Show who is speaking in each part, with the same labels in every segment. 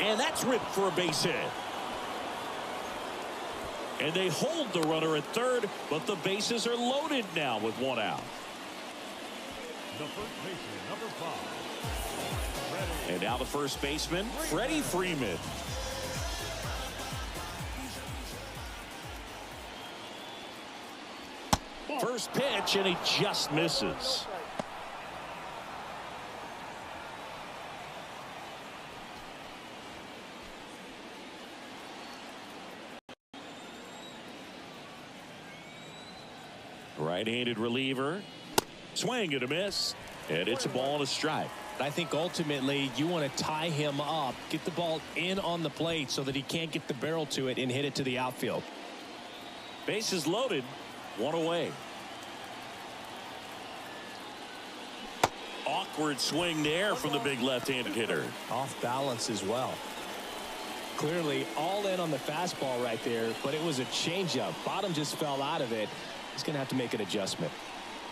Speaker 1: And that's ripped for a base hit. And they hold the runner at third, but the bases are loaded now with one out.
Speaker 2: The first baseman, number 5.
Speaker 1: And now the first baseman, Freddie Freeman. First pitch, and he just misses. Right-handed reliever. Swing and a miss. And it's a ball and a strike.
Speaker 3: I think ultimately you want to tie him up, get the ball in on the plate so that he can't get the barrel to it and hit it to the outfield.
Speaker 1: Bases loaded, one away. Awkward swing there from the big left-handed hitter.
Speaker 3: Off balance as well. Clearly all in on the fastball right there, but it was a changeup. Bottom just fell out of it. He's going to have to make an adjustment.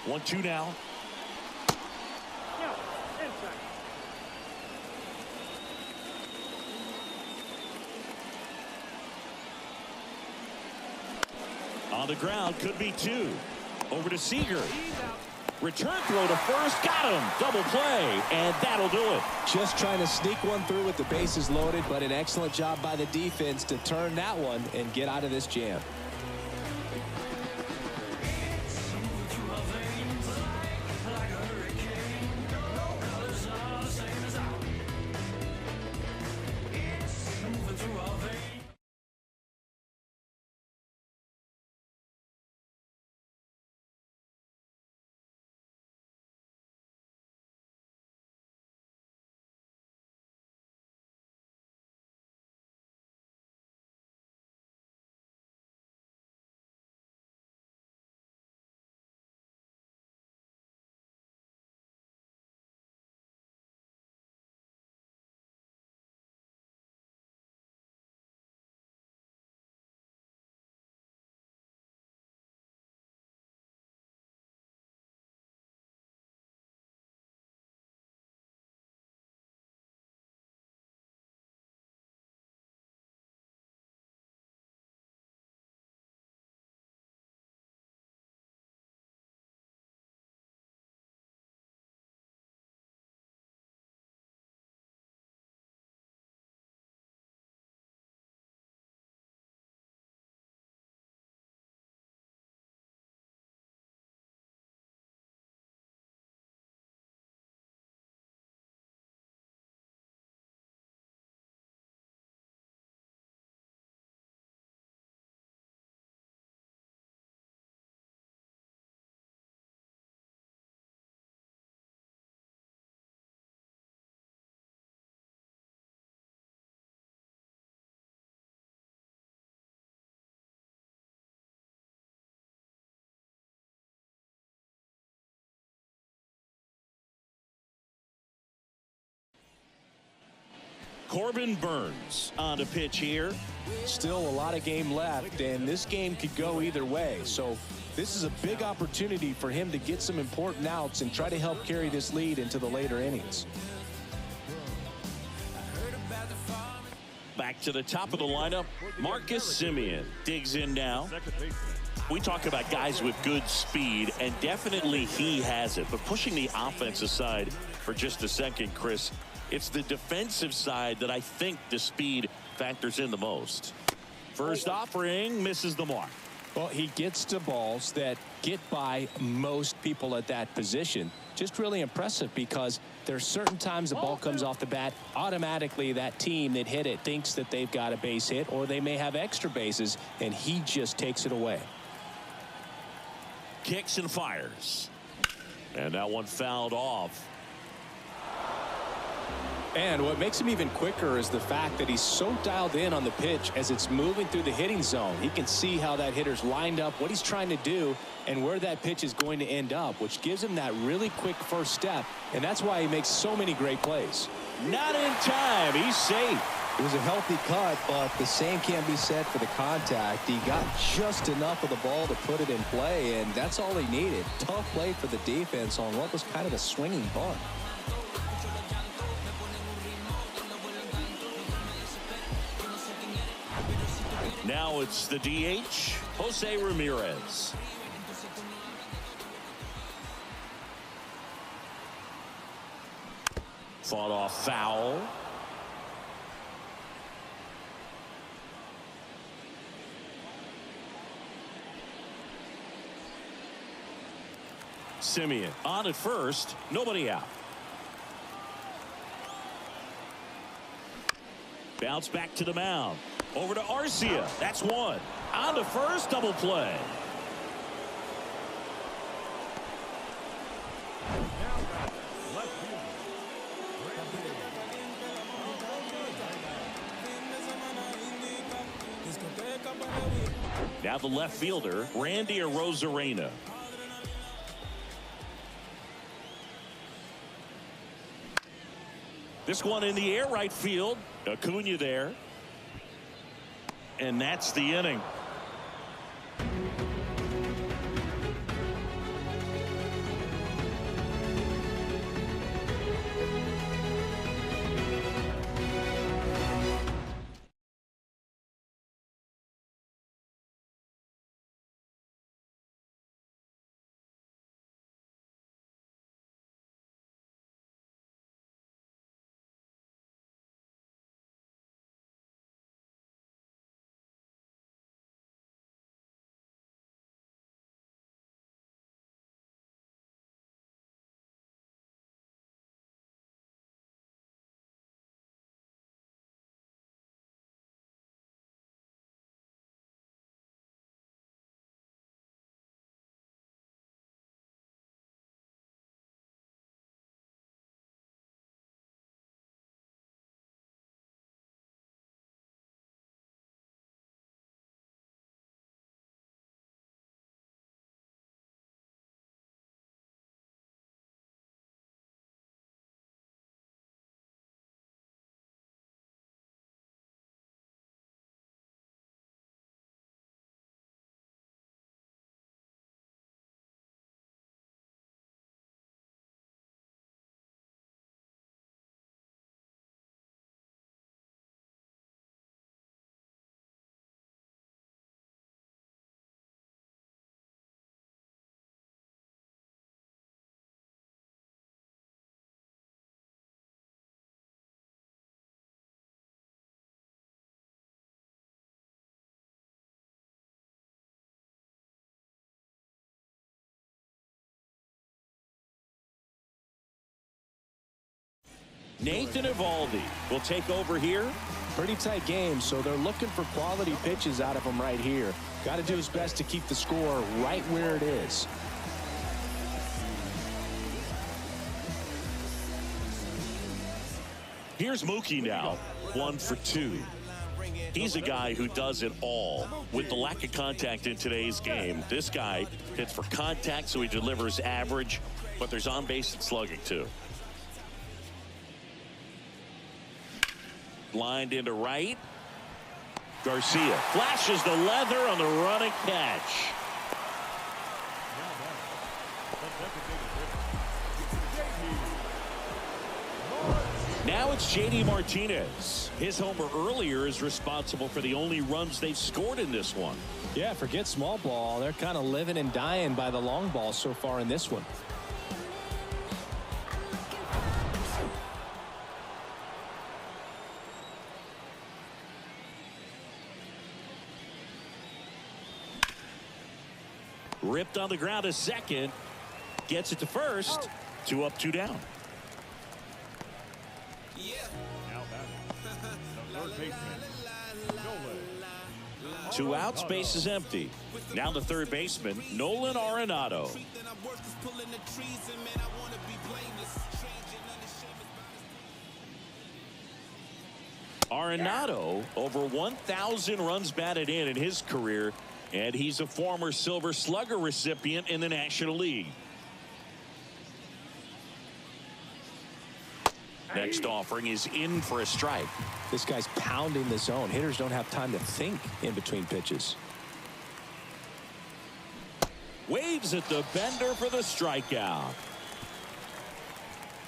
Speaker 1: 1-2 now. On the ground, could be 2. Over to Seager. Return throw to first, got him. Double play, and that'll do it.
Speaker 3: Just trying to sneak one through with the bases loaded, but an excellent job by the defense to turn that one and get out of this jam.
Speaker 1: Corbin Burns on to pitch here.
Speaker 3: Still a lot of game left, and this game could go either way. So this is a big opportunity for him to get some important outs and try to help carry this lead into the later innings.
Speaker 1: Back to the top of the lineup, Marcus Semien digs in now. We talk about guys with good speed, and definitely he has it. But pushing the offense aside for just a second, Chris, it's the defensive side that I think the speed factors in the most. First offering misses the mark.
Speaker 3: Well, he gets to balls that get by most people at that position. Just really impressive because there's certain times the ball comes off the bat, automatically that team that hit it thinks that they've got a base hit or they may have extra bases, and he just takes it away.
Speaker 1: Kicks and fires. And that one fouled off.
Speaker 3: And what makes him even quicker is the fact that he's so dialed in on the pitch as it's moving through the hitting zone. He can see how that hitter's lined up, what he's trying to do, and where that pitch is going to end up, which gives him that really quick first step, and that's why he makes so many great plays.
Speaker 1: Not in time. He's safe.
Speaker 4: It was a healthy cut, but the same can be said for the contact. He got just enough of the ball to put it in play, and that's all he needed. Tough play for the defense on what was kind of a swinging bunt.
Speaker 1: Now it's the DH, Jose Ramirez. Fought off foul. Semien on at first, nobody out. Bounce back to the mound. Over to Arcia. That's one. On to first, double play. Now the left fielder, Randy Arozarena. This one in the air, right field. Acuna there. And that's the inning. Nathan Eovaldi will take over here.
Speaker 3: Pretty tight game, so they're looking for quality pitches out of him right here. Got to do his best to keep the score right where it is.
Speaker 1: Here's Mookie now, 1 for 2. He's a guy who does it all. With the lack of contact in today's game, this guy hits for contact, so he delivers average, but there's on base and slugging too. Lined into right. Garcia flashes the leather on the running catch. Now it's JD Martinez. His homer earlier is responsible for the only runs they've scored in this one.
Speaker 3: Yeah, forget small ball. They're kind of living and dying by the long ball so far in this one.
Speaker 1: Ripped on the ground to second. Gets it to first. 2 up, 2 down.
Speaker 2: Now batting, the third baseman, Nolan.
Speaker 1: 2 outs, base is empty. Now the third baseman, Nolan Arenado. Arenado, over 1,000 runs batted in his career, and he's a former Silver Slugger recipient in the National League. Next offering is in for a strike.
Speaker 3: This guy's pounding the zone. Hitters don't have time to think in between pitches.
Speaker 1: Waves at the bender for the strikeout.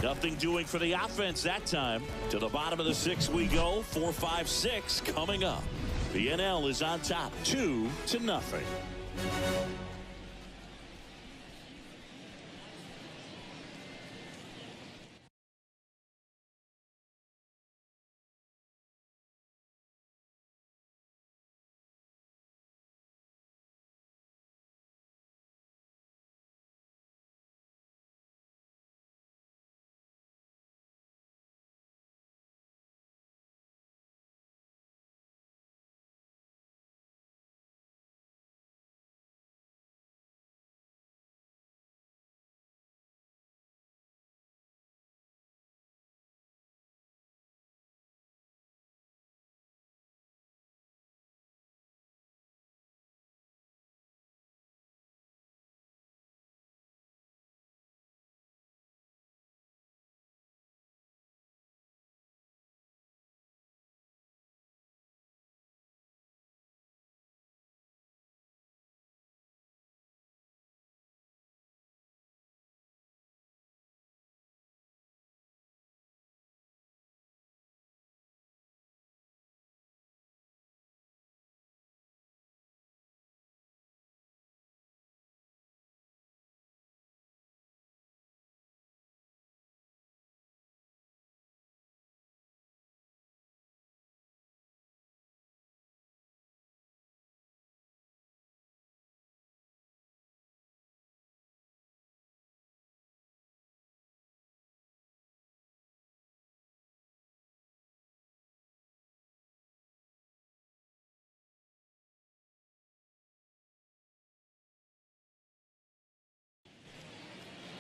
Speaker 1: Nothing doing for the offense that time. To the bottom of the 6th we go. 4-5-6 coming up. The NL is on top 2-0.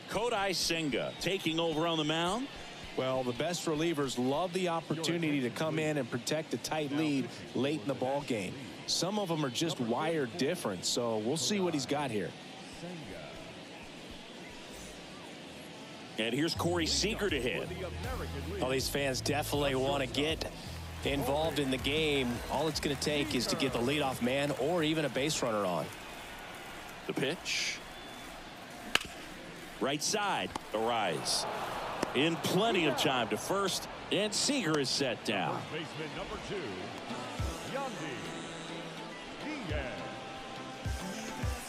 Speaker 1: Kodai Senga taking over on the mound.
Speaker 3: Well, the best relievers love the opportunity to come in and protect a tight lead late in the ball game. Some of them are just wired different, so we'll see what he's got here.
Speaker 1: And here's Corey Seager to hit.
Speaker 3: Well, these fans definitely want to get involved in the game. All it's going to take is to get the leadoff man or even a base runner on.
Speaker 1: The pitch. Right side, a rise. In plenty of time to first, and Seager is set down.
Speaker 2: Baseman number 2, Yandy Diaz.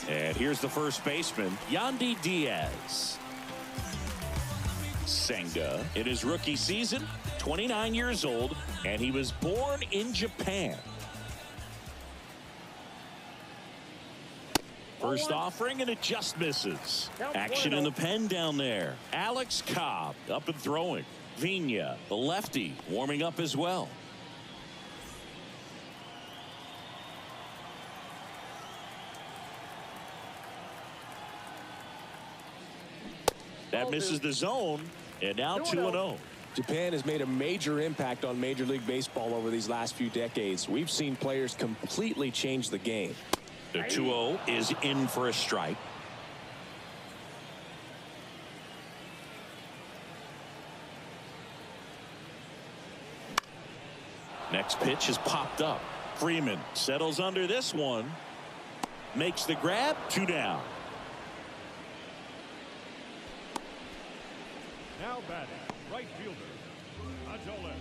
Speaker 1: And here's the first baseman, Yandy Diaz. Senga in his rookie season, 29 years old, and he was born in Japan. First offering, and it just misses. Action in the pen down there. Alex Cobb up and throwing. Vina, the lefty, warming up as well. That misses the zone, and now 2-0.
Speaker 3: Japan has made a major impact on Major League Baseball over these last few decades. We've seen players completely change the game.
Speaker 1: The 2-0 is in for a strike. Next pitch is popped up. Freeman settles under this one. Makes the grab. 2 down.
Speaker 2: Now batting, right fielder, Adolis.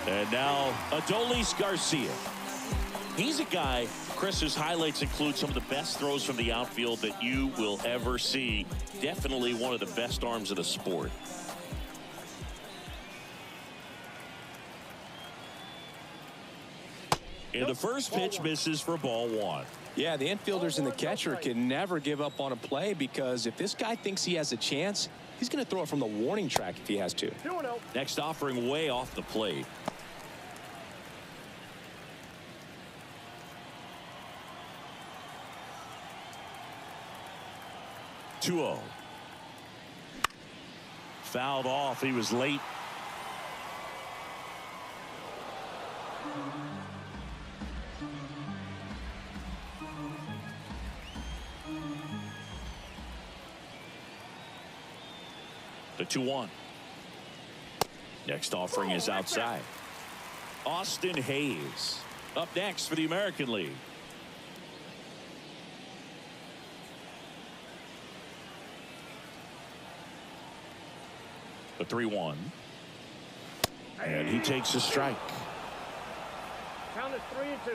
Speaker 1: And now Adolis Garcia. He's a guy, Chris, whose highlights include some of the best throws from the outfield that you will ever see. Definitely one of the best arms of the sport. And the first pitch misses for ball 1.
Speaker 3: Yeah, the infielders and the catcher can never give up on a play, because if this guy thinks he has a chance, he's going to throw it from the warning track if he has to.
Speaker 1: Next offering way off the plate. (2-0). Fouled off. He was late. The 2-1. Next offering is outside. Austin Hayes up next for the American League. The 3-1. And he takes a strike.
Speaker 2: Count it 3-2.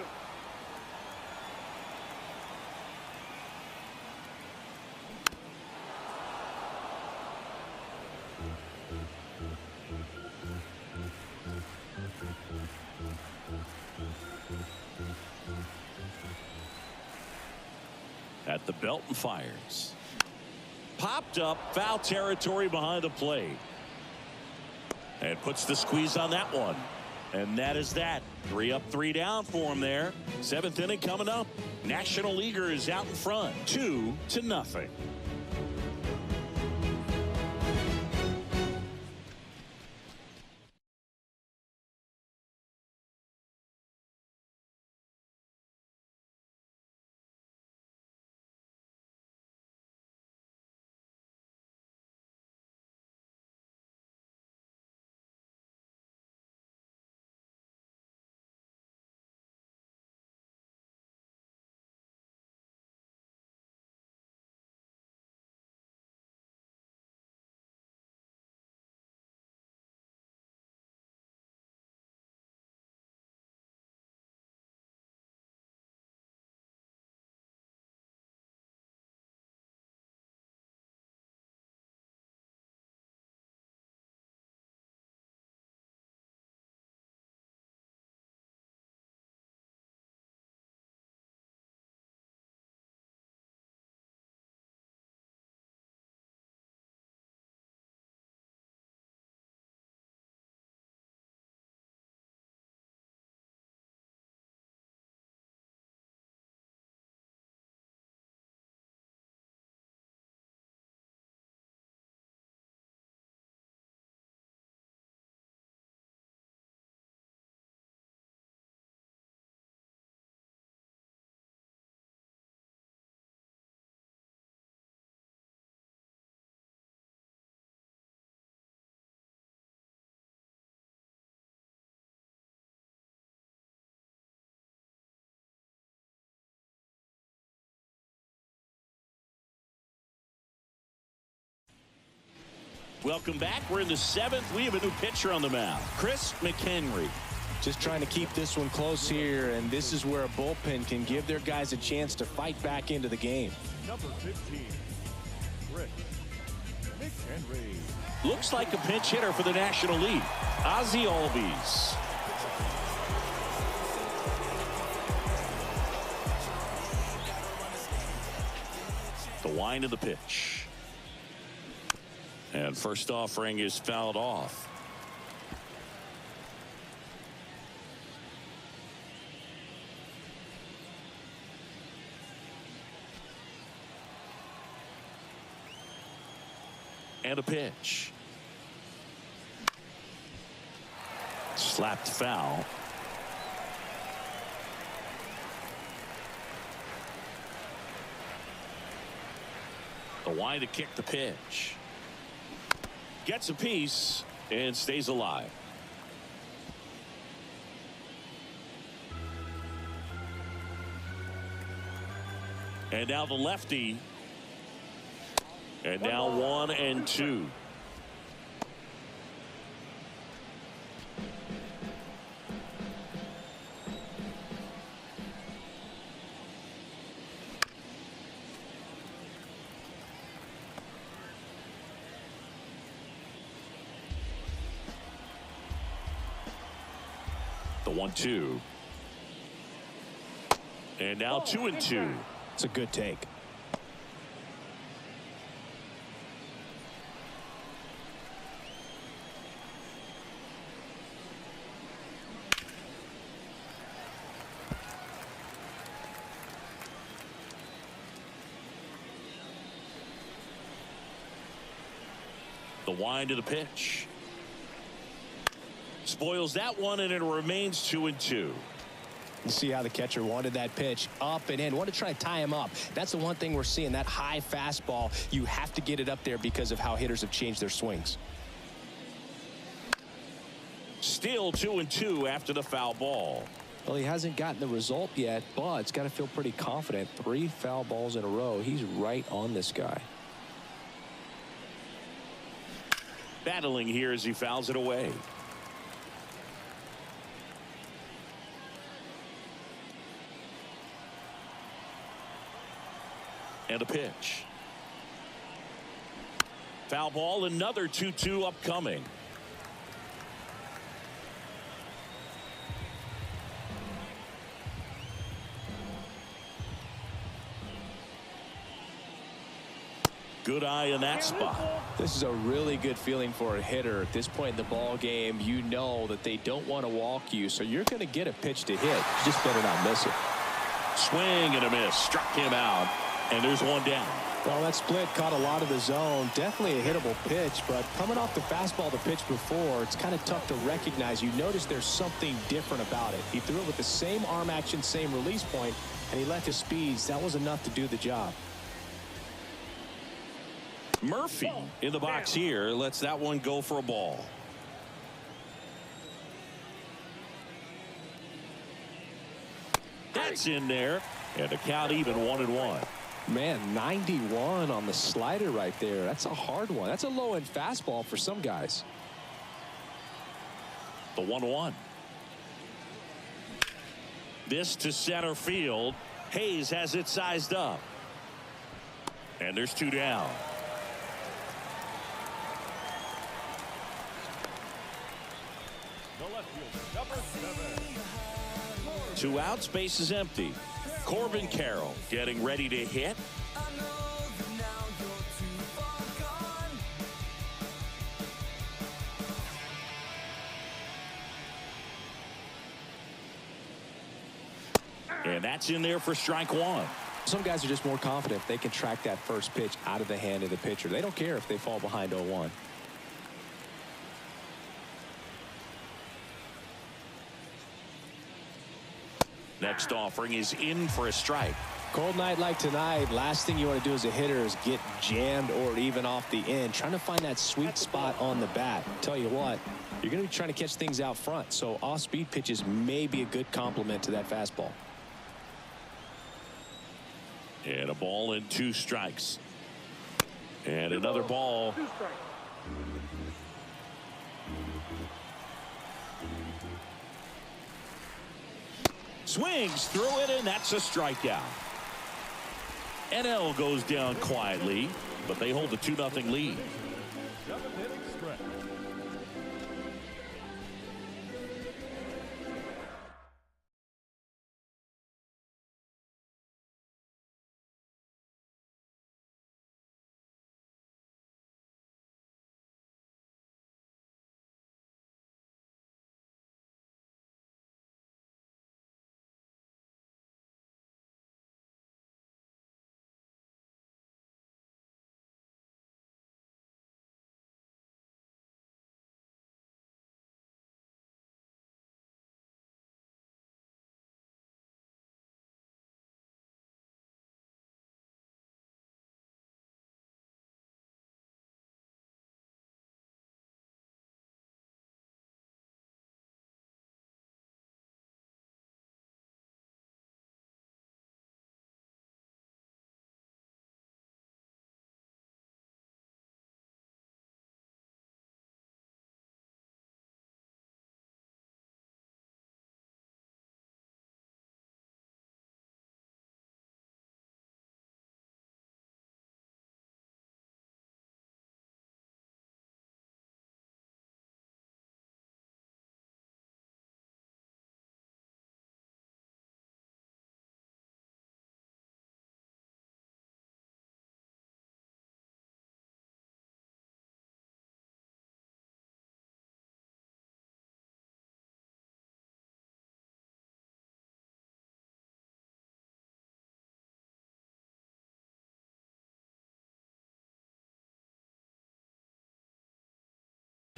Speaker 1: At the belt and fires. Popped up, foul territory behind the plate. And puts the squeeze on that one. And that is that. 3 up, 3 down for him there. 7th inning coming up. National Leaguer is out in front. 2-0. Welcome back. We're in the 7th. We have a new pitcher on the mound, Chris McHenry.
Speaker 3: Just trying to keep this one close here, and this is where a bullpen can give their guys a chance to fight back into the game.
Speaker 2: Number 15, Chris McHenry.
Speaker 1: Looks like a pinch hitter for the National League, Ozzie Albies. The wind of the pitch. And first offering is fouled off. And a pitch. Slapped foul. The wind to kick the pitch. Gets a piece and stays alive. And now the lefty. And now 1-2. The 1-2. And now 2-2.
Speaker 3: It's a good take.
Speaker 1: The wind of the pitch. Spoils that one, and it remains 2-2.
Speaker 3: You see how the catcher wanted that pitch up and in. Want to try to tie him up. That's the one thing we're seeing, that high fastball. You have to get it up there because of how hitters have changed their swings.
Speaker 1: Still 2-2 after the foul ball.
Speaker 4: Well, he hasn't gotten the result yet, but it's got to feel pretty confident. 3 foul balls in a row. He's right on this guy.
Speaker 1: Battling here as he fouls it away. And a pitch. Foul ball, another 2-2 upcoming. Good eye in that spot.
Speaker 3: This is a really good feeling for a hitter at this point in the ball game. You know that they don't want to walk you, so you're going to get a pitch to hit. You just better not miss it.
Speaker 1: Swing and a miss. Struck him out. And there's one down.
Speaker 3: Well, that split caught a lot of the zone. Definitely a hittable pitch, but coming off the fastball the pitch before, it's kind of tough to recognize. You notice there's something different about it. He threw it with the same arm action, same release point, and he left his speeds. That was enough to do the job.
Speaker 1: Murphy in the box here lets that one go for a ball. That's in there, and the count even 1-1.
Speaker 3: Man, 91 on the slider right there. That's a hard one. That's a low-end fastball for some guys.
Speaker 1: The 1-1. This to center field. Hayes has it sized up. And there's two down.
Speaker 2: The left fielder, number 7.
Speaker 1: 2 outs, base is empty. Corbin Carroll getting ready to hit. And that's in there for strike one.
Speaker 3: Some guys are just more confident if they can track that first pitch out of the hand of the pitcher. They don't care if they fall behind 0-1.
Speaker 1: Next offering is in for a strike.
Speaker 3: Cold night like tonight, last thing you want to do as a hitter is get jammed or even off the end. Trying to find that sweet spot on the bat. Tell you what, you're going to be trying to catch things out front, so off-speed pitches may be a good complement to that fastball.
Speaker 1: And a ball and 2 strikes. And another ball. Swings through it, and that's a strikeout. NL goes down quietly, but they hold a 2-0 lead.
Speaker 2: 7-inning stretch.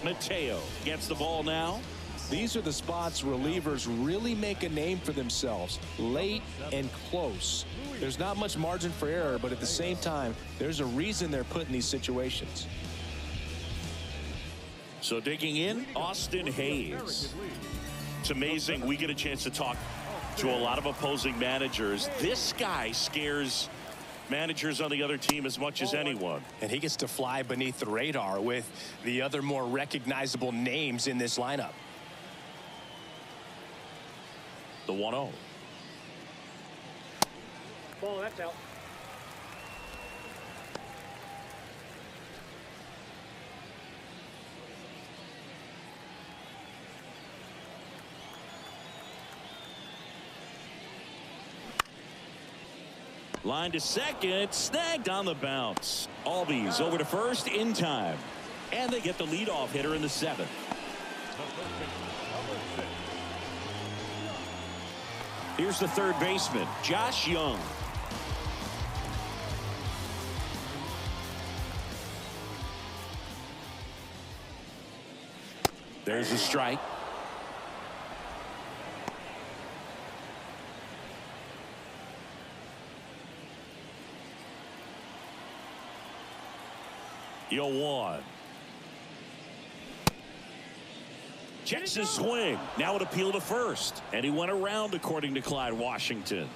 Speaker 1: Mateo gets the ball now.
Speaker 3: These are the spots relievers really make a name for themselves. Late and close. There's not much margin for error, but at the same time, there's a reason they're put in these situations.
Speaker 1: So digging in, Austin Hayes. It's amazing we get a chance to talk to a lot of opposing managers. This guy scares managers on the other team as much as anyone.
Speaker 3: And he gets to fly beneath the radar with the other more recognizable names in this lineup.
Speaker 1: The 1-0.
Speaker 5: Ball, that's out.
Speaker 1: Line to second, snagged on the bounce. Albies over to first in time. And they get the leadoff hitter in the 7th. Here's the third baseman, Josh Young. There's a strike. Yo, 1. Checks his swing. Now an appeal to first. And he went around, according to Clyde Washington.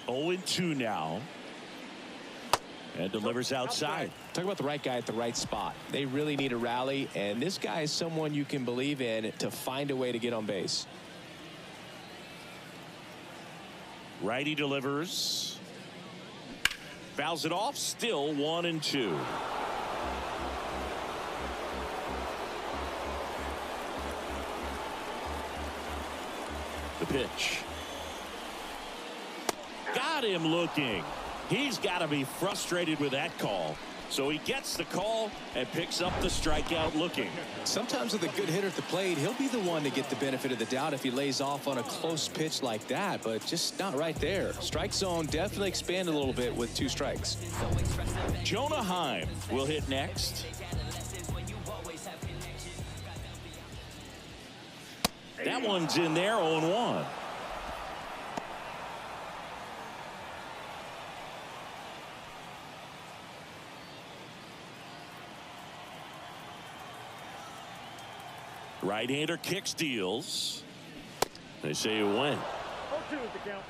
Speaker 1: 0-2 now. And delivers outside.
Speaker 3: Talk about the right guy at the right spot. They really need a rally, and this guy is someone you can believe in to find a way to get on base.
Speaker 1: Righty delivers. Fouls it off. Still 1-2. The pitch. Got him looking. He's got to be frustrated with that call. So he gets the call and picks up the strikeout looking.
Speaker 4: Sometimes with a good hitter at the plate, he'll be the one to get the benefit of the doubt if he lays off on a close pitch like that, but just not right there. Strike zone definitely expanded a little bit with 2 strikes.
Speaker 1: Jonah Heim will hit next. That one's in there, 0-1. Right-hander kicks, deals. They say you win.
Speaker 2: 0-2 is the count.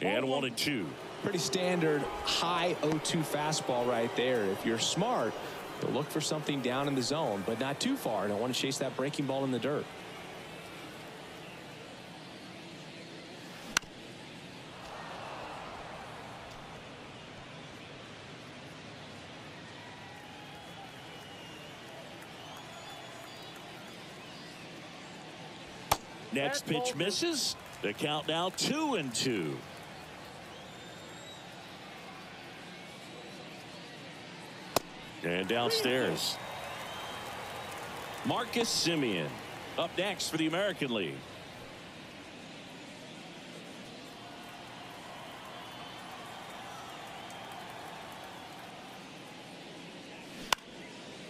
Speaker 1: And 1-2.
Speaker 4: Pretty standard high 0-2 fastball right there. If you're smart, you'll look for something down in the zone, but not too far. Don't want to chase that breaking ball in the dirt.
Speaker 1: Next pitch misses. The count now 2-2. And downstairs. Marcus Semien up next for the American League.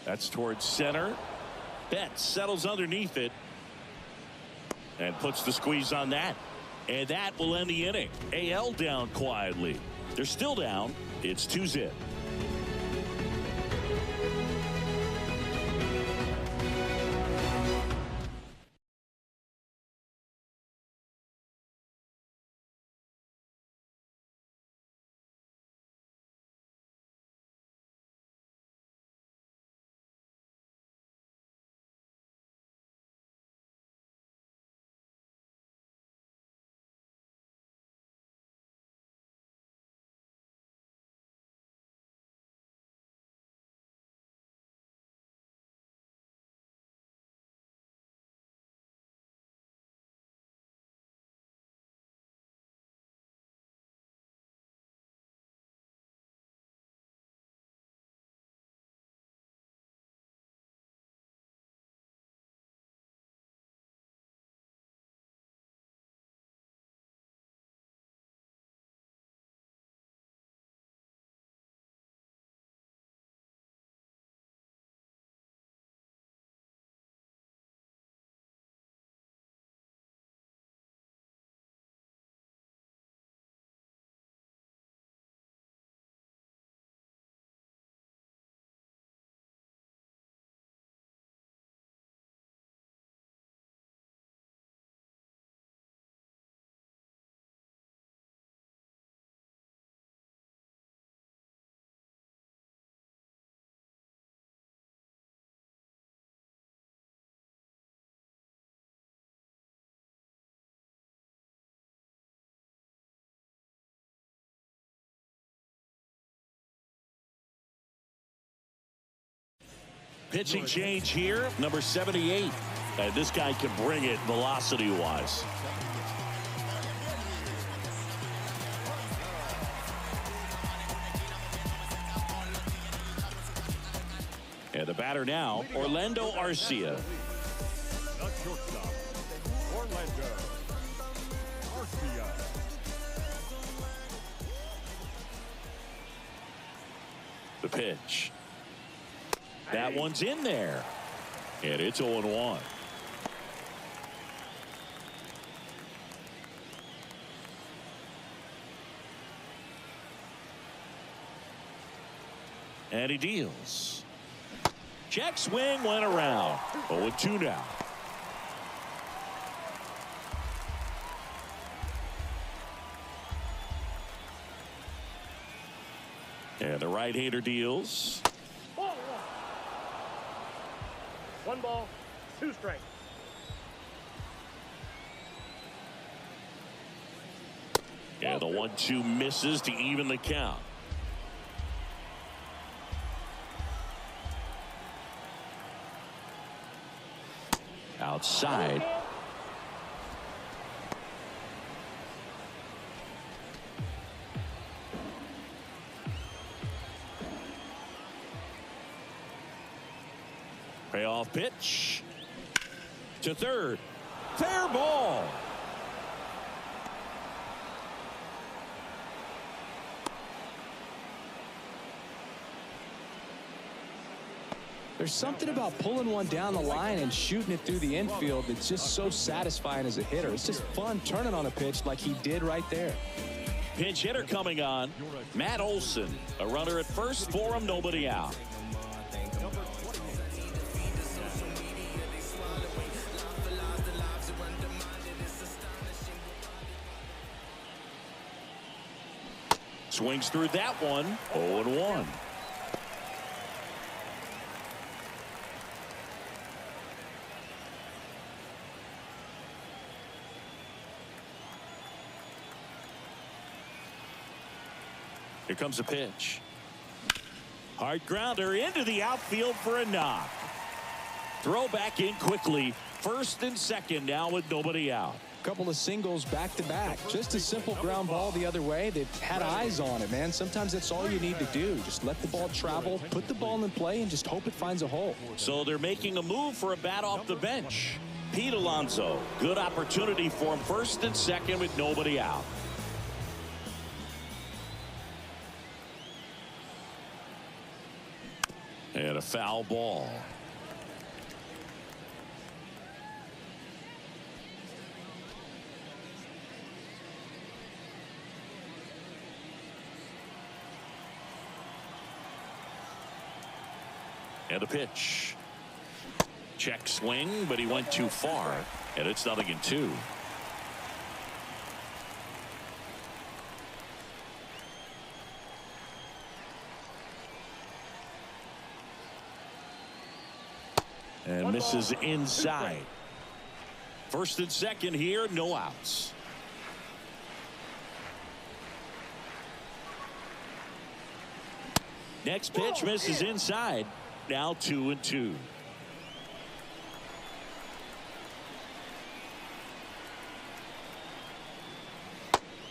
Speaker 1: That's towards center. Betts settles underneath it and puts the squeeze on that. And that will end the inning. AL down quietly. They're still down. It's 2-0. Pitching change here, number 78. And this guy can bring it velocity-wise. And the batter now, Orlando Arcia.
Speaker 2: The shortstop, Orlando Arcia.
Speaker 1: The pitch. That one's in there. And it's 0-1. And he deals. Check swing went around. 0-2 now. And the right-hander deals.
Speaker 5: One ball, two strikes.
Speaker 1: And the 1-2 misses to even the count. Outside. Payoff pitch to third. Fair ball.
Speaker 4: There's something about pulling one down the line and shooting it through the infield that's just so satisfying as a hitter. It's just fun turning on a pitch like he did right there.
Speaker 1: Pinch hitter coming on. Matt Olson. A runner at first for him, nobody out. Swings through that one. 0-1. Here comes a pitch. Hard grounder into the outfield for a knock. Throw back in quickly. First and second now with nobody out.
Speaker 4: Couple of singles back to back. Just a simple ground ball the other way. They've had eyes on it, man. Sometimes that's all you need to do. Just let the ball travel, put the ball in play, and just hope it finds a hole.
Speaker 1: So they're making a move for a bat off the bench. Pete Alonso. Good opportunity for him. First and second with nobody out. And a foul ball. And a pitch. Check swing, but he went too far. And it's 0-2. And misses inside. First and second here, no outs. Next pitch misses inside. Now 2-2.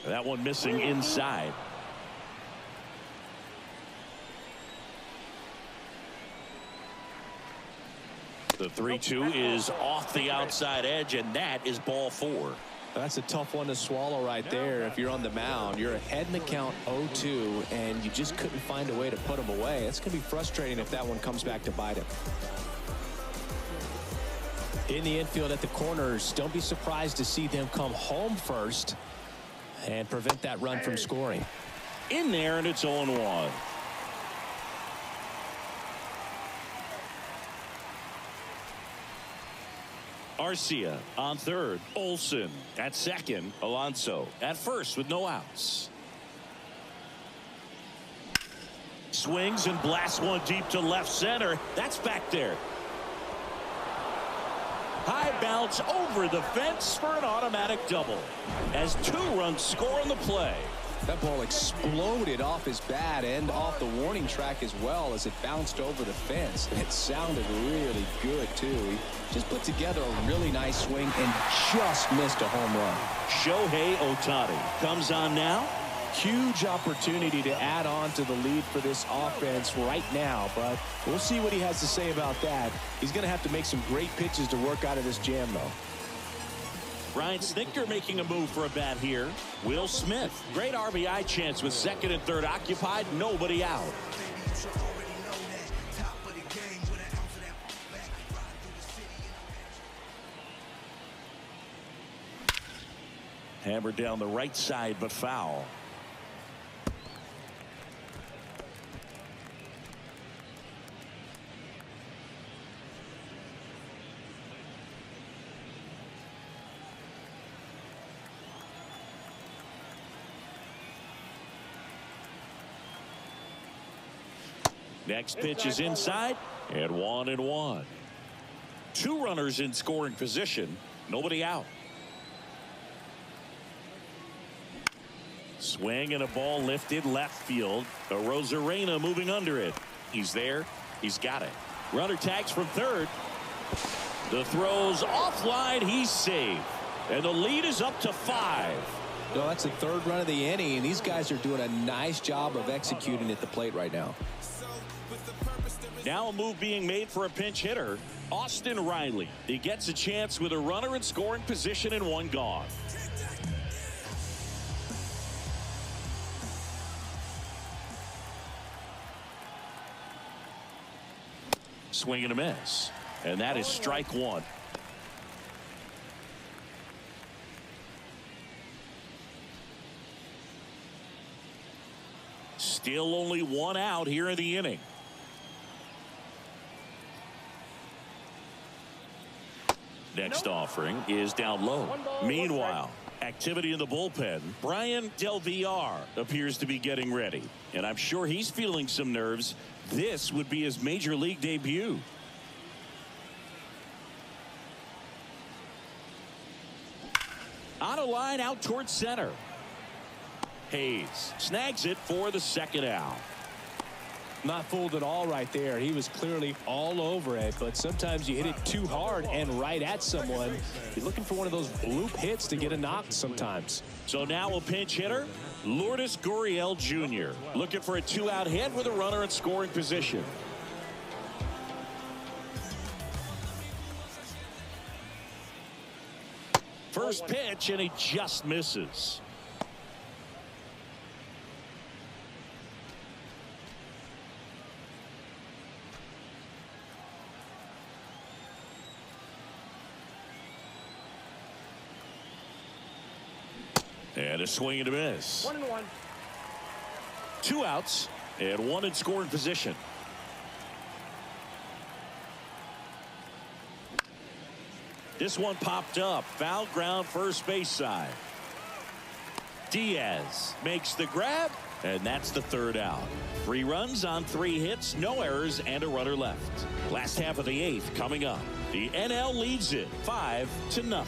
Speaker 1: That one missing inside. The 3-2 is off the outside edge, and that is ball 4.
Speaker 4: That's a tough one to swallow right there. If you're on the mound, you're ahead in the count 0-2, and you just couldn't find a way to put him away. It's going to be frustrating if that one comes back to bite him. In the infield at the corners, don't be surprised to see them come home first and prevent that run from scoring.
Speaker 1: In there, and it's 0-1. Arcia on third. Olson at second. Alonso at first with no outs. Swings and blasts one deep to left center. That's back there. High bounce over the fence for an automatic double as 2 runs score on the play.
Speaker 4: That ball exploded off his bat and off the warning track as well as it bounced over the fence. It sounded really good, too. He just put together a really nice swing and just missed a home run.
Speaker 1: Shohei Ohtani comes on now.
Speaker 3: Huge opportunity to add on to the lead for this offense right now, but we'll see what he has to say about that. He's going to have to make some great pitches to work out of this jam, though.
Speaker 1: Ryan Snitker making a move for a bat here. Will Smith, great RBI chance with second and third occupied, nobody out. Hammered down the right side, but foul. Next pitch is inside, and 1-1. Two runners in scoring position, nobody out. Swing and a ball lifted left field. Arozarena moving under it. He's there. He's got it. Runner tags from third. The throw's offline. He's saved. And the lead is up to 5.
Speaker 4: No, that's the third run of the inning, and these guys are doing a nice job of executing at the plate right now.
Speaker 1: Now a move being made for a pinch hitter, Austin Riley. He gets a chance with a runner in scoring position and one gone. Swing and a miss. And that is strike one. Still only one out here in the inning. Next offering is down low. Meanwhile, activity in the bullpen. Brian Del Villar appears to be getting ready. And I'm sure he's feeling some nerves. This would be his major league debut. On a line out towards center. Hayes snags it for the second out.
Speaker 3: Not fooled at all right there. He was clearly all over it, but sometimes you hit it too hard and right at someone. You're looking for one of those bloop hits to get a knock sometimes.
Speaker 1: So now a pinch hitter, Lourdes Gurriel Jr. looking for a 2-out hit with a runner in scoring position. First pitch, and he just misses. And a swing and a miss.
Speaker 5: 1-1.
Speaker 1: 2 outs and one in scoring position. This one popped up. Foul ground first base side. Diaz makes the grab, and that's the third out. 3 runs on 3 hits, no errors, and a runner left. Last half of the 8th coming up. The NL leads it 5-0.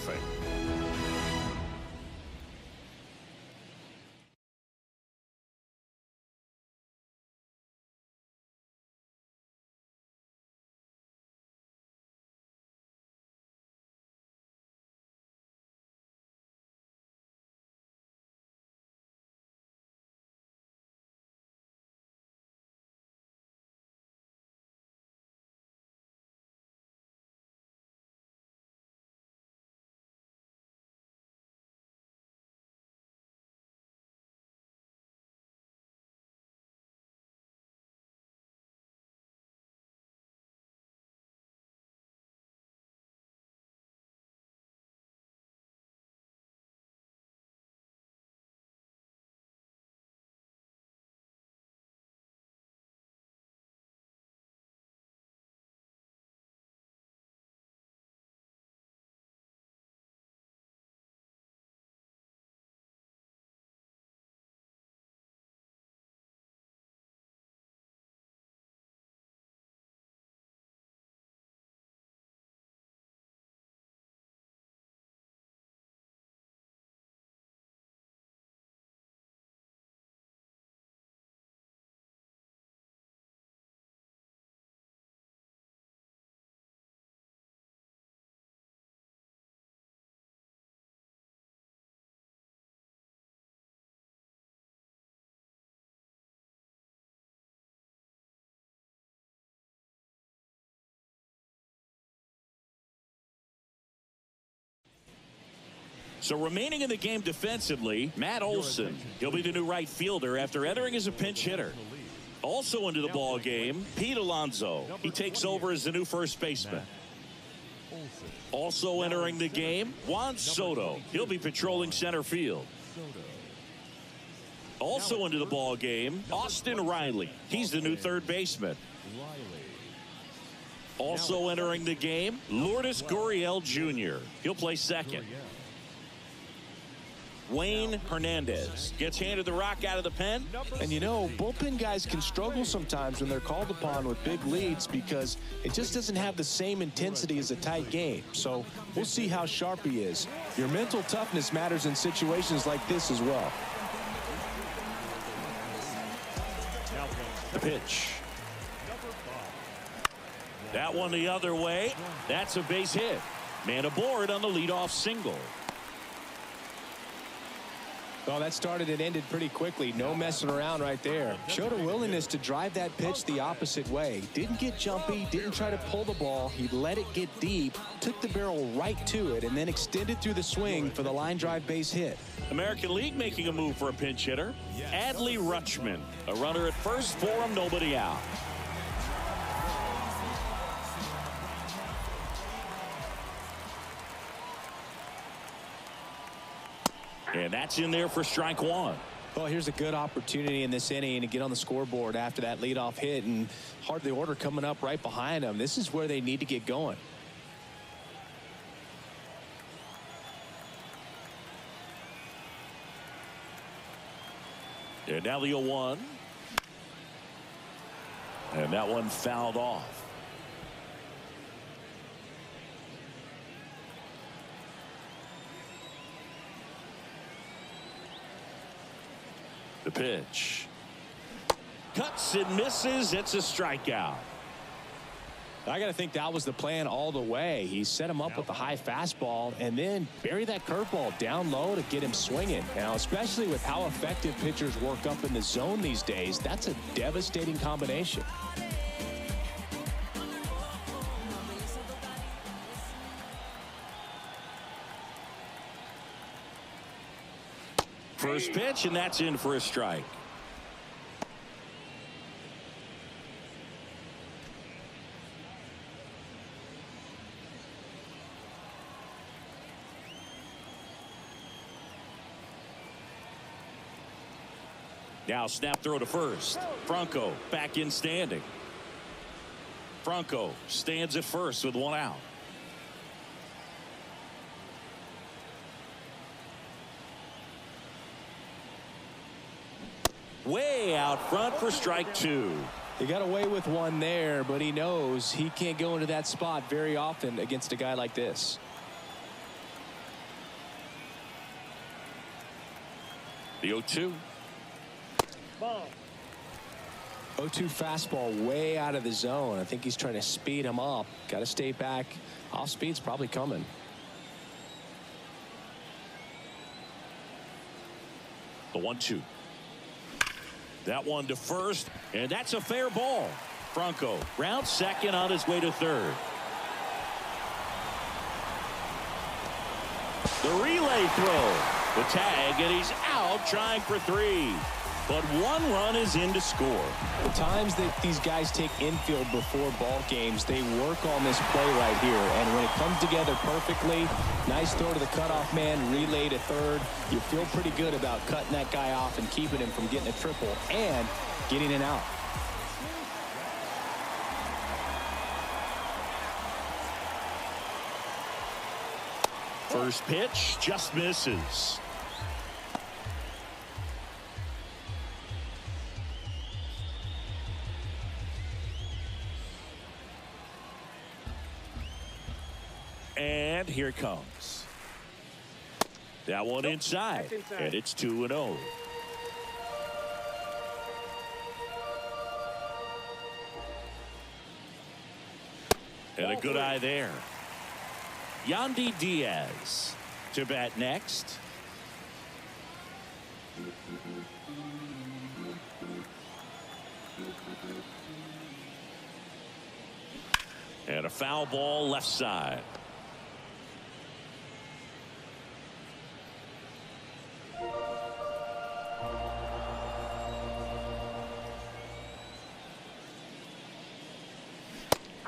Speaker 1: So remaining in the game defensively, Matt Olson. He'll be the new right fielder after entering as a pinch hitter. Also into the ball game, Pete Alonso. He takes over as the new first baseman. Also entering the game, Juan Soto. He'll be patrolling center field. Also into the ball game, Austin Riley. He's the new third baseman. Also entering the game, Lourdes Gurriel Jr. He'll play second. Wayne Hernandez gets handed the rock out of the pen.
Speaker 3: And you know, bullpen guys can struggle sometimes when they're called upon with big leads because it just doesn't have the same intensity as a tight game. So we'll see how sharp he is. Your mental toughness matters in situations like this as well.
Speaker 1: The pitch. That one the other way. That's a base hit. Man aboard on the leadoff single.
Speaker 3: Well, that started and ended pretty quickly. No messing around right there. Showed a willingness to drive that pitch the opposite way. Didn't get jumpy, didn't try to pull the ball. He let it get deep, took the barrel right to it, and then extended through the swing for the line drive base hit.
Speaker 1: American League making a move for a pinch hitter. Adley Rutschman. A runner at first for him, nobody out. And that's in there for strike one.
Speaker 3: Well, here's a good opportunity in this inning to get on the scoreboard after that leadoff hit, and hardly order coming up right behind them. This is where they need to get going.
Speaker 1: And now the 0-1. And that one fouled off. The pitch. Cuts and misses. It's a strikeout.
Speaker 3: I got to think that was the plan all the way. He set him up with the high fastball and then bury that curveball down low to get him swinging. Now, especially with how effective pitchers work up in the zone these days, that's a devastating combination.
Speaker 1: First pitch, and that's in for a strike. Now snap throw to first. Franco back in standing. Franco stands at first with one out. Way out front for strike two.
Speaker 3: He got away with one there, but he knows he can't go into that spot very often against a guy like this.
Speaker 1: The 0-2.
Speaker 5: Ball.
Speaker 3: 0-2 fastball way out of the zone. I think he's trying to speed him up. Got to stay back. Off speed's probably coming.
Speaker 1: The 1-2. That one to first, and that's a fair ball. Franco rounds second on his way to third. The relay throw. The tag, and he's out trying for three. But one run is in to score.
Speaker 3: The times that these guys take infield before ball games, they work on this play right here. And when it comes together perfectly, nice throw to the cutoff man, relay to third. You feel pretty good about cutting that guy off and keeping him from getting a triple and getting an out.
Speaker 1: First pitch just misses. And here it comes. That one inside. And it's 2-0. And a good eye there. Yandy Diaz to bat next. And a foul ball left side.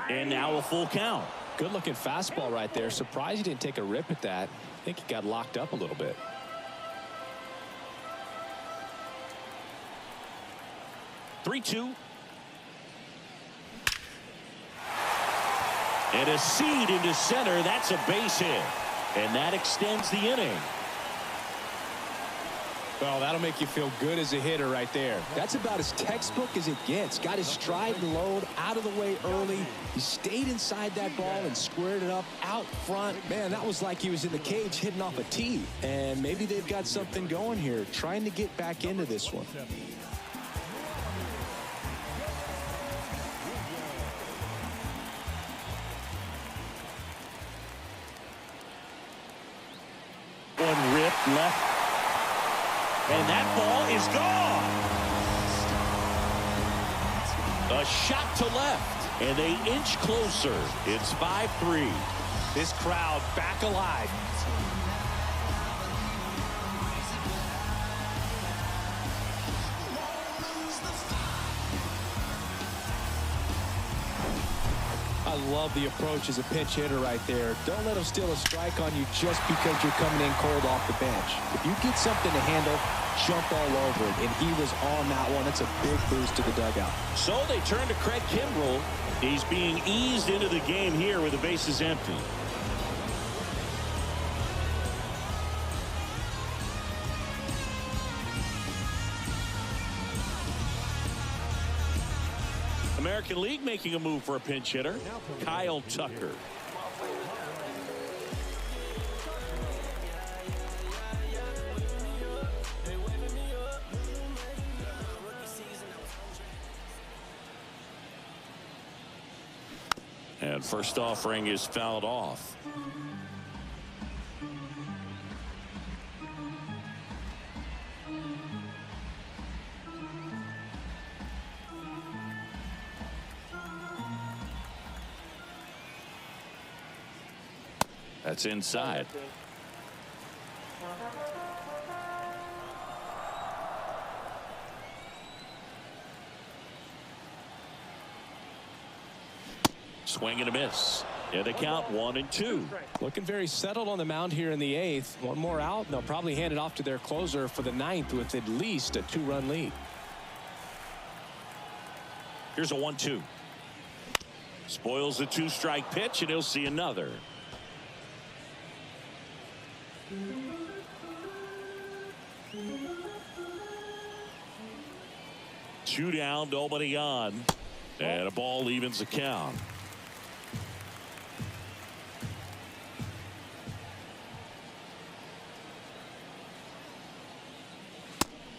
Speaker 1: And now a full count.
Speaker 3: Good looking fastball right there. Surprised he didn't take a rip at that. I think he got locked up a little bit.
Speaker 1: Three-two. And a seed into center. That's a base hit. And that extends the inning.
Speaker 3: Well, that'll make you feel good as a hitter right there.
Speaker 4: That's about as textbook as it gets. Got his stride and load out of the way early. He stayed inside that ball and squared it up out front. Man, that was like he was in the cage hitting off a tee. And maybe they've got something going here, trying to get back into this one.
Speaker 1: One rip left. And that ball is gone. A shot to left. And they inch closer. It's 5-3.
Speaker 3: This crowd back alive. I love the approach as a pinch hitter right there. Don't let him steal a strike on you just because you're coming in cold off the bench. If you get something to handle, jump all over it. And he was on that one. That's a big boost to the dugout.
Speaker 1: So they turn to Craig Kimbrell. He's being eased into the game here with the bases empty. American League making a move for a pinch hitter, Kyle Tucker. And first offering is fouled off. That's inside. Swing and a miss. Yeah, the count 1-2.
Speaker 3: Looking very settled on the mound here in the 8th. One more out, and they'll probably hand it off to their closer for the 9th with at least a 2-run lead.
Speaker 1: Here's a 1-2. Spoils the 2-strike pitch, and he'll see another. Two down, nobody on, and a ball evens the count.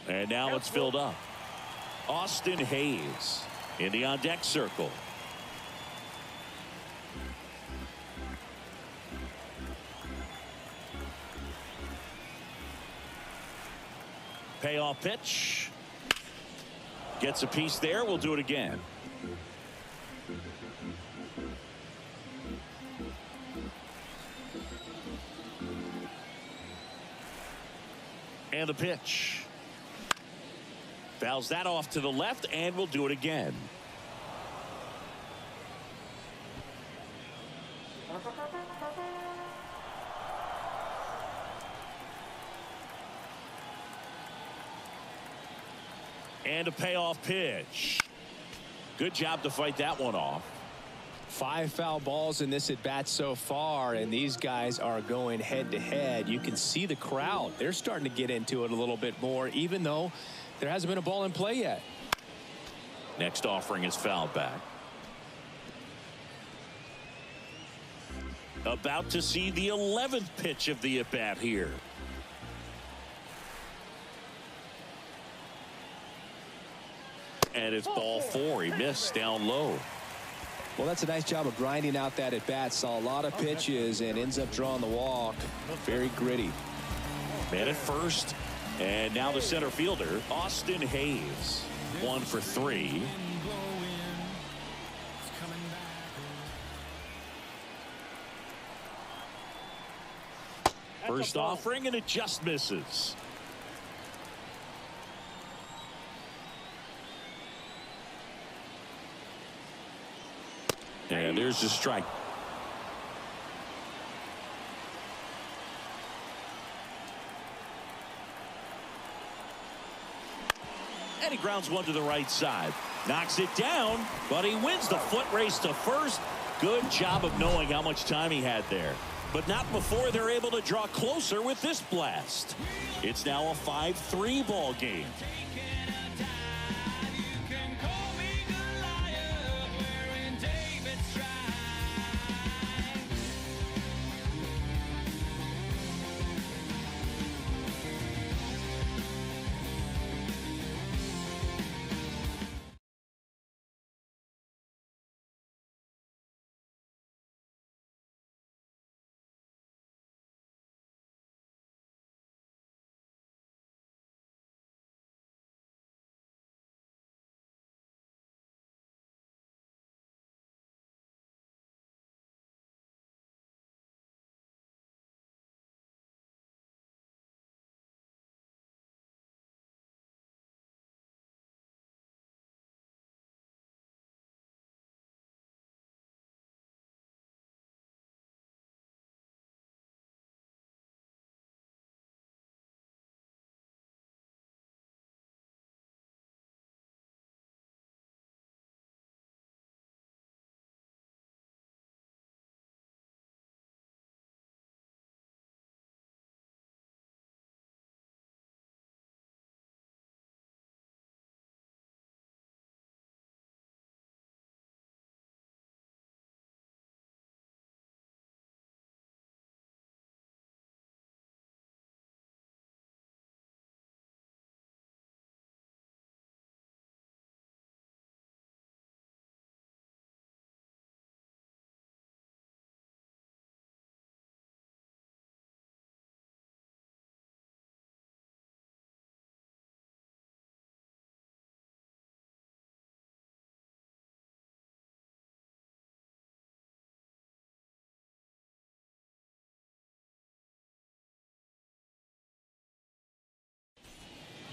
Speaker 1: And now it's filled up. Austin Hayes in the on-deck circle. Payoff pitch. Gets a piece there. We'll do it again. And the pitch. Fouls that off to the left, and we'll do it again. And a payoff pitch. Good job to fight that one off.
Speaker 3: 5 foul balls in this at bat so far, and these guys are going head to head. You can see the crowd. They're starting to get into it a little bit more, even though there hasn't been a ball in play yet.
Speaker 1: Next offering is fouled back. About to see the 11th pitch of the at bat here. And it's ball 4. He missed down low.
Speaker 4: Well, that's a nice job of grinding out that at bat. Saw a lot of pitches and ends up drawing the walk. Very gritty.
Speaker 1: Man at first. And now the center fielder, Austin Hayes. 1 for 3. First offering, and it just misses. And there's the strike. And he grounds one to the right side. Knocks it down, but he wins the foot race to first. Good job of knowing how much time he had there. But not before they're able to draw closer with this blast. It's now a 5-3 ball game.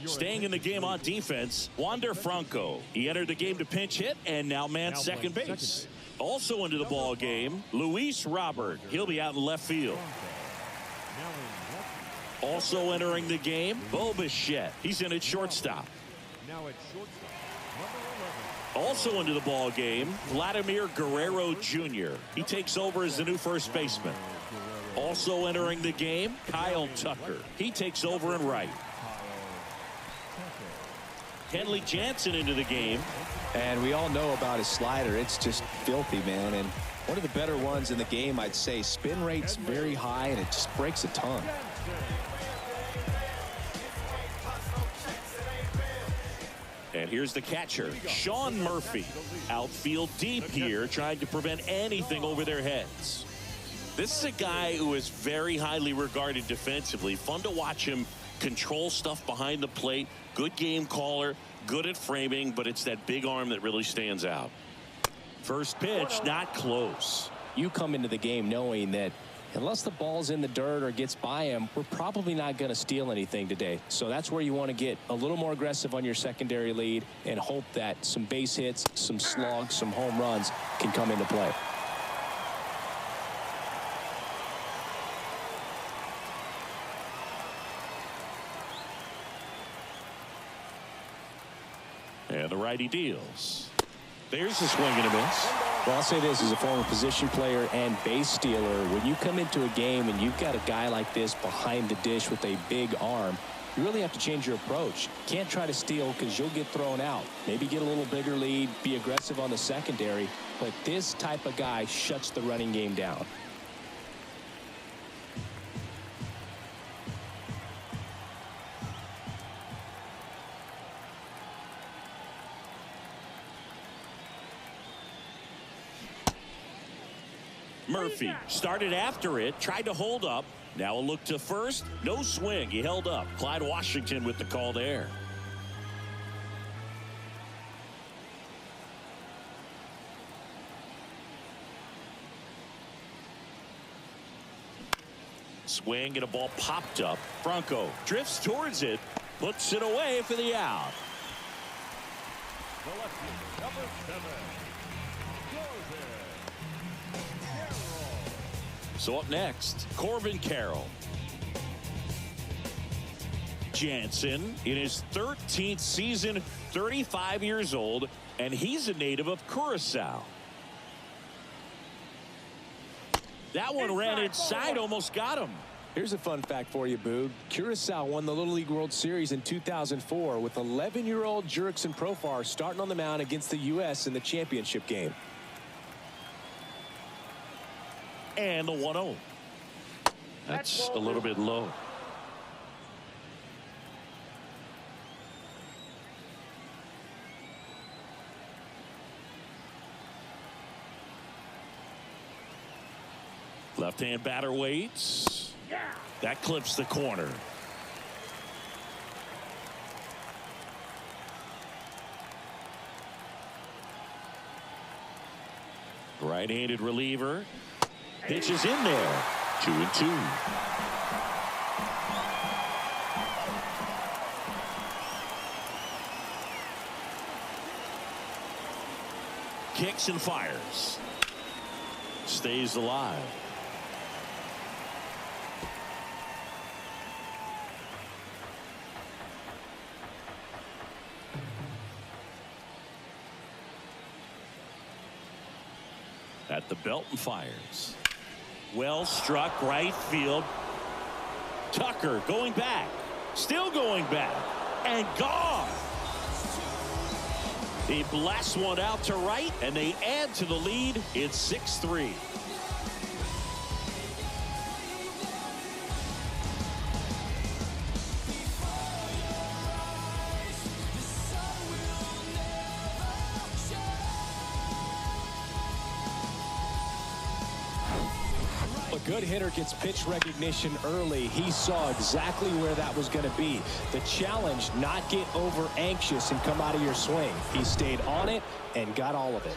Speaker 1: Staying in the game on defense, Wander Franco. He entered the game to pinch hit and now man second base. Also into the ball game, Luis Robert. He'll be out in left field. Also entering the game, Bo Bichette. He's in at shortstop.
Speaker 2: Now at shortstop, number 11.
Speaker 1: Also into the ball game, Vladimir Guerrero Jr. He takes over as the new first baseman. Also entering the game, Kyle Tucker. He takes over in right. Kenley Jansen into the game.
Speaker 4: And we all know about his slider. It's just filthy, man. And one of the better ones in the game, I'd say. Spin rate's very high, and it just breaks a ton.
Speaker 1: And here's the catcher, Sean Murphy. Outfield deep here, trying to prevent anything over their heads. This is a guy who is very highly regarded defensively. Fun to watch him control stuff behind the plate. Good game caller, good at framing, but it's that big arm that really stands out. First pitch, not close.
Speaker 3: You come into the game knowing that unless the ball's in the dirt or gets by him, we're probably not going to steal anything today. So that's where you want to get a little more aggressive on your secondary lead and hope that some base hits, some slugs, some home runs can come into play.
Speaker 1: And the righty deals. There's the swing and a miss.
Speaker 3: Well, I'll say this as a former position player and base stealer. When you come into a game and you've got a guy like this behind the dish with a big arm, you really have to change your approach. Can't try to steal because you'll get thrown out. Maybe get a little bigger lead, be aggressive on the secondary. But this type of guy shuts the running game down.
Speaker 1: Murphy started after it, tried to hold up. Now a look to first. No swing. He held up. Clyde Washington with the call there. Swing and a ball popped up. Franco drifts towards it, puts it away for the out.
Speaker 2: Selected number 7.
Speaker 1: So up next, Corbin Carroll. Jansen in his 13th season, 35 years old, and he's a native of Curacao. That one ran inside, almost got him.
Speaker 3: Here's a fun fact for you, Boog. Curacao won the Little League World Series in 2004 with 11-year-old Jurickson Profar starting on the mound against the U.S. in the championship game.
Speaker 1: And the 1-0. That's a little bit low. Left-hand batter waits. That clips the corner. Right-handed reliever. Pitch is in there. 2-2. Kicks and fires. Stays alive. At the belt and fires. Well struck, right field. Tucker going back. Still going back. And gone. He blasts one out to right, and they add to the lead. It's 6-3.
Speaker 3: A good hitter gets pitch recognition early. He saw exactly where that was going to be. The challenge, not get over anxious and come out of your swing. He stayed on it and got all of it.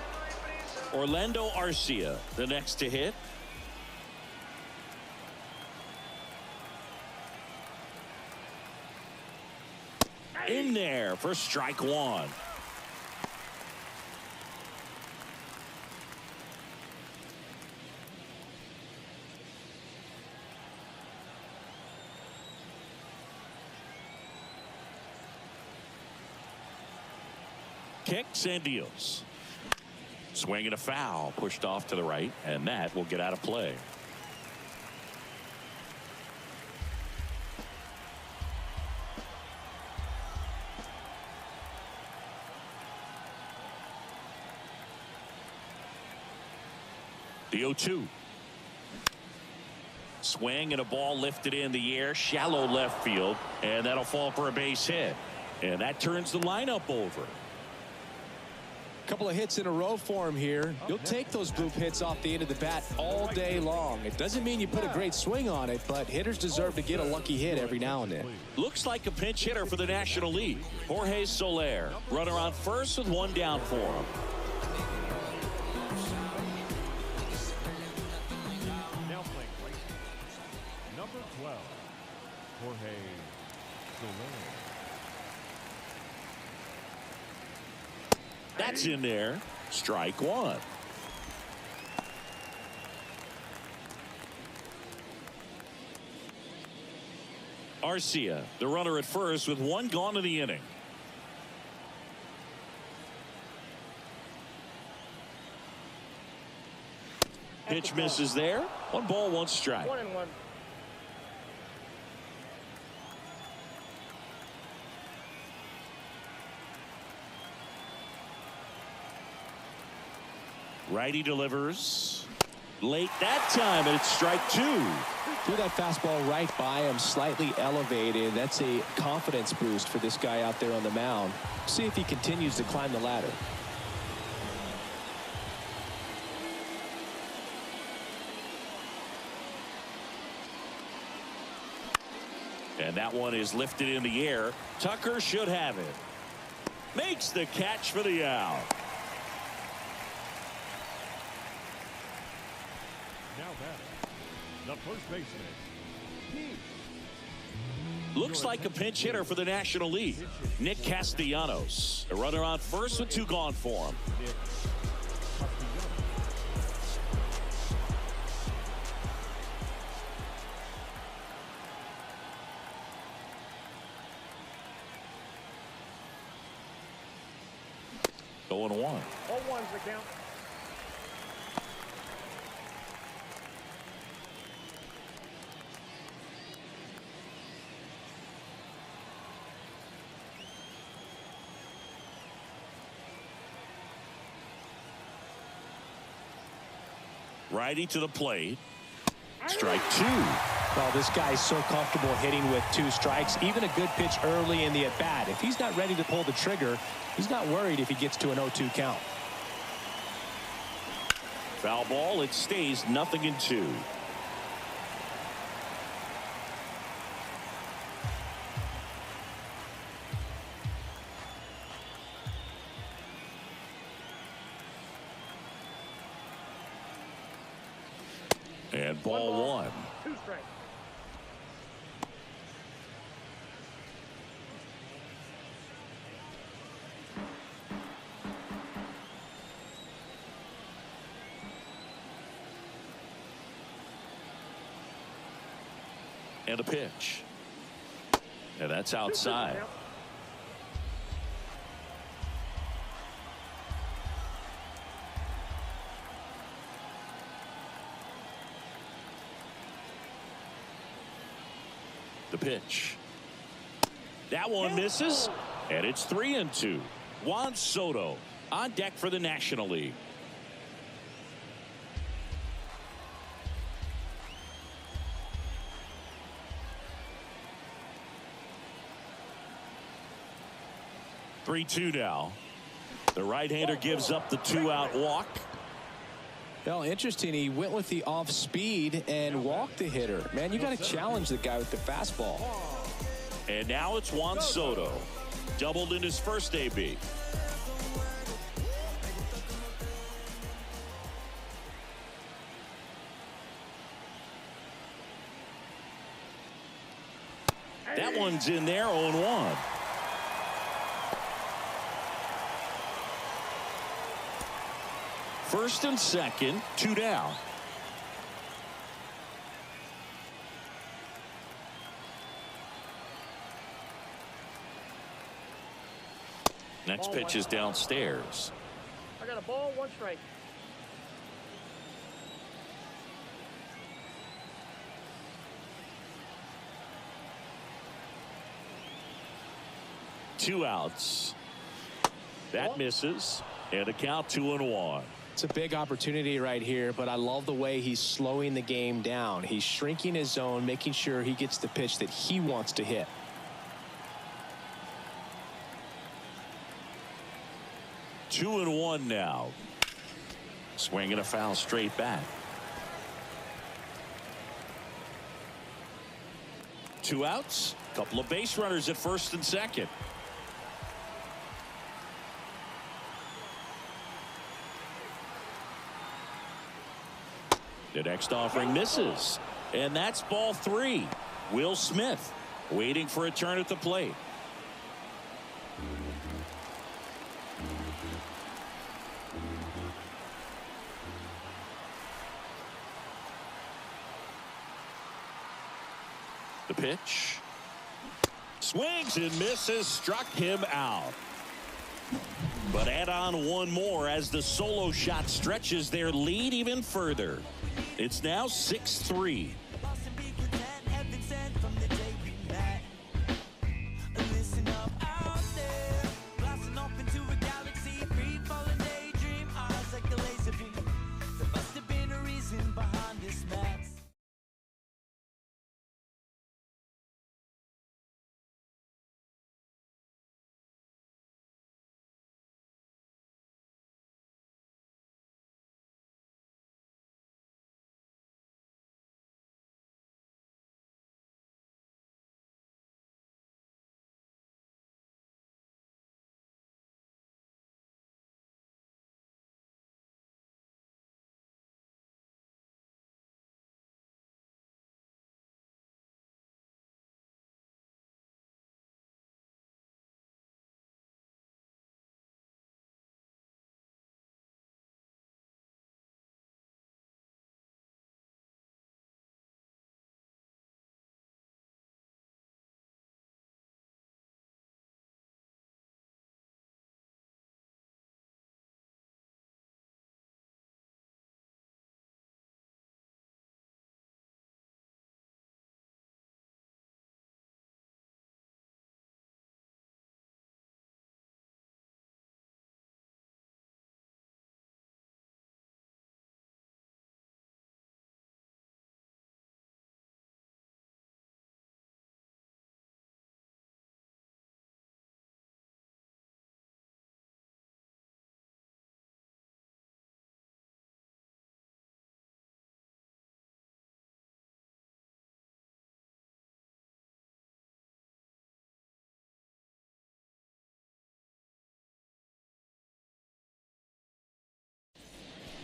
Speaker 1: Orlando Arcia, the next to hit. In there for strike one. Kicks and deals. Swing and a foul, pushed off to the right, and that will get out of play. The 0-2. Swing and a ball lifted in the air, shallow left field, and that'll fall for a base hit. And that turns the lineup over.
Speaker 3: Couple of hits in a row for him here. You'll take those bloop hits off the end of the bat all day long. It doesn't mean you put a great swing on it, but hitters deserve to get a lucky hit every now and then.
Speaker 1: Looks like a pinch hitter for the National League. Jorge Soler, runner on first with one down for him.
Speaker 2: Now playing right. Number 12, Jorge Soler.
Speaker 1: That's in there. Strike one. Arcia, the runner at first with one gone in the inning. Pitch misses there. 1 ball, 1 strike.
Speaker 5: 1-1.
Speaker 1: Righty delivers. Late that time, and it's strike 2.
Speaker 3: Threw that fastball right by him, slightly elevated. That's a confidence boost for this guy out there on the mound. See if he continues to climb the ladder.
Speaker 1: And that one is lifted in the air. Tucker should have it. Makes the catch for the out.
Speaker 2: Now batting, the first baseman.
Speaker 1: Looks like a pinch hitter for the National League. Nick Castellanos, a runner on first with 2 gone for him. 0-1.
Speaker 5: 0-1's the count.
Speaker 1: Righty to the plate. Strike 2.
Speaker 3: Well, this guy's so comfortable hitting with 2 strikes. Even a good pitch early in the at-bat. If he's not ready to pull the trigger, he's not worried if he gets to an 0-2 count.
Speaker 1: Foul ball. It stays 0-2. And ball 1.
Speaker 5: 2 strikes.
Speaker 1: And a pitch. And that's outside. The pitch. That one misses. And it's 3-2. Juan Soto on deck for the National League. Three-two now. The right-hander gives up the 2-out walk.
Speaker 3: Well, interesting. He went with the off speed and walked the hitter. Man, you got to challenge the guy with the fastball.
Speaker 1: And now it's Juan Soto. Doubled in his first AB. That one's in there, 0-1. First and second, 2 down. Next pitch is downstairs.
Speaker 5: I got a ball, 1 strike.
Speaker 1: Two outs. That misses. And a count 2-1.
Speaker 3: It's a big opportunity right here, but I love the way he's slowing the game down. He's shrinking his zone, making sure he gets the pitch that he wants to hit.
Speaker 1: Two and one now. Swinging a foul straight back. 2 outs. Couple of base runners at first and second. The next offering misses. And that's ball 3. Will Smith waiting for a turn at the plate. The pitch. Swings and misses. Struck him out. But add on one more as the solo shot stretches their lead even further. It's now 6-3.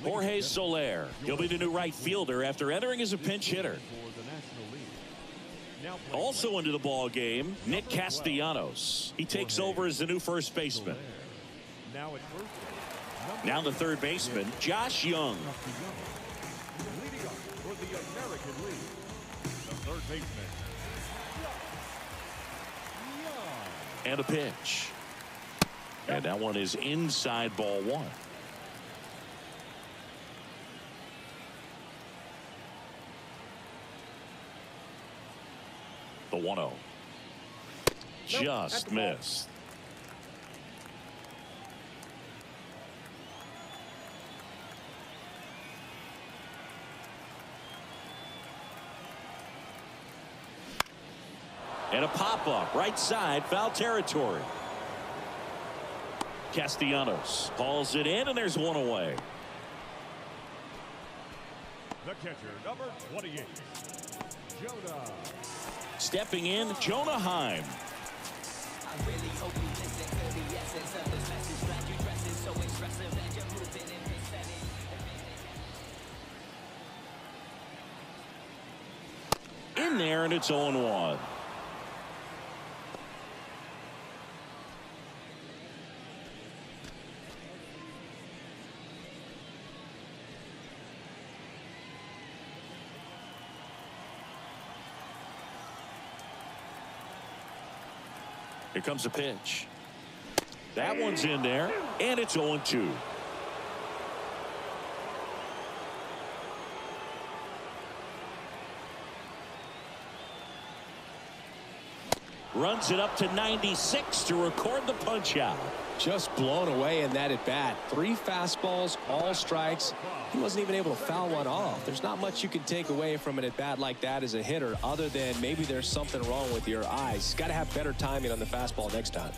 Speaker 1: Jorge Soler. He'll be the new right fielder after entering as a pinch hitter. Also into the ball game, Nick Castellanos. He takes over as the new first baseman. Now the third baseman, Josh Young.
Speaker 2: Leading up for the American League, the third baseman, Young.
Speaker 1: And a pitch. And that one is inside, ball one. The 1-0. Just missed. And a pop-up, right side, foul territory. Castellanos hauls it in, and there's one away.
Speaker 2: The catcher, number 28, Jonah.
Speaker 1: Stepping in, Jonah Heim. In there, and it's 0-1. Here comes a pitch. That one's in there, and it's 0-2. Runs it up to 96 to record the punch out.
Speaker 3: Just blown away in that at bat. 3 fastballs, all strikes. He wasn't even able to foul one off. There's not much you can take away from an at bat like that as a hitter, other than maybe there's something wrong with your eyes. Got to have better timing on the fastball next time.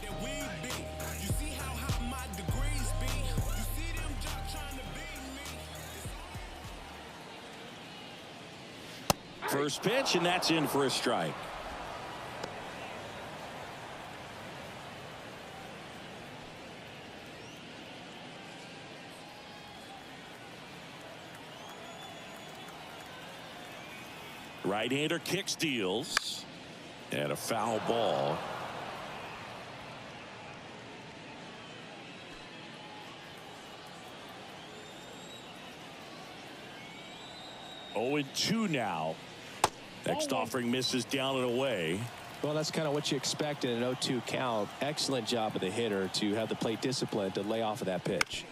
Speaker 1: First pitch, and that's in for a strike. Right-hander kicks, deals, and a foul ball. Oh, and 2 now. Next offering misses down and away.
Speaker 3: Well, that's kind of what you expect in an 0-2 count. Excellent job of the hitter to have the plate discipline to lay off of that pitch.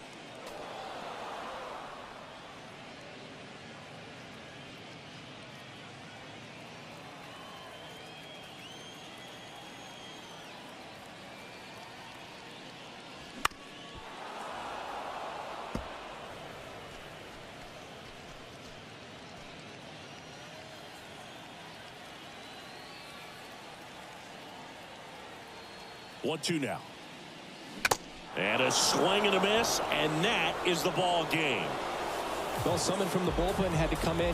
Speaker 1: One, 2 now. And a swing and a miss, and that is the ball game.
Speaker 3: Well, someone from the bullpen had to come in.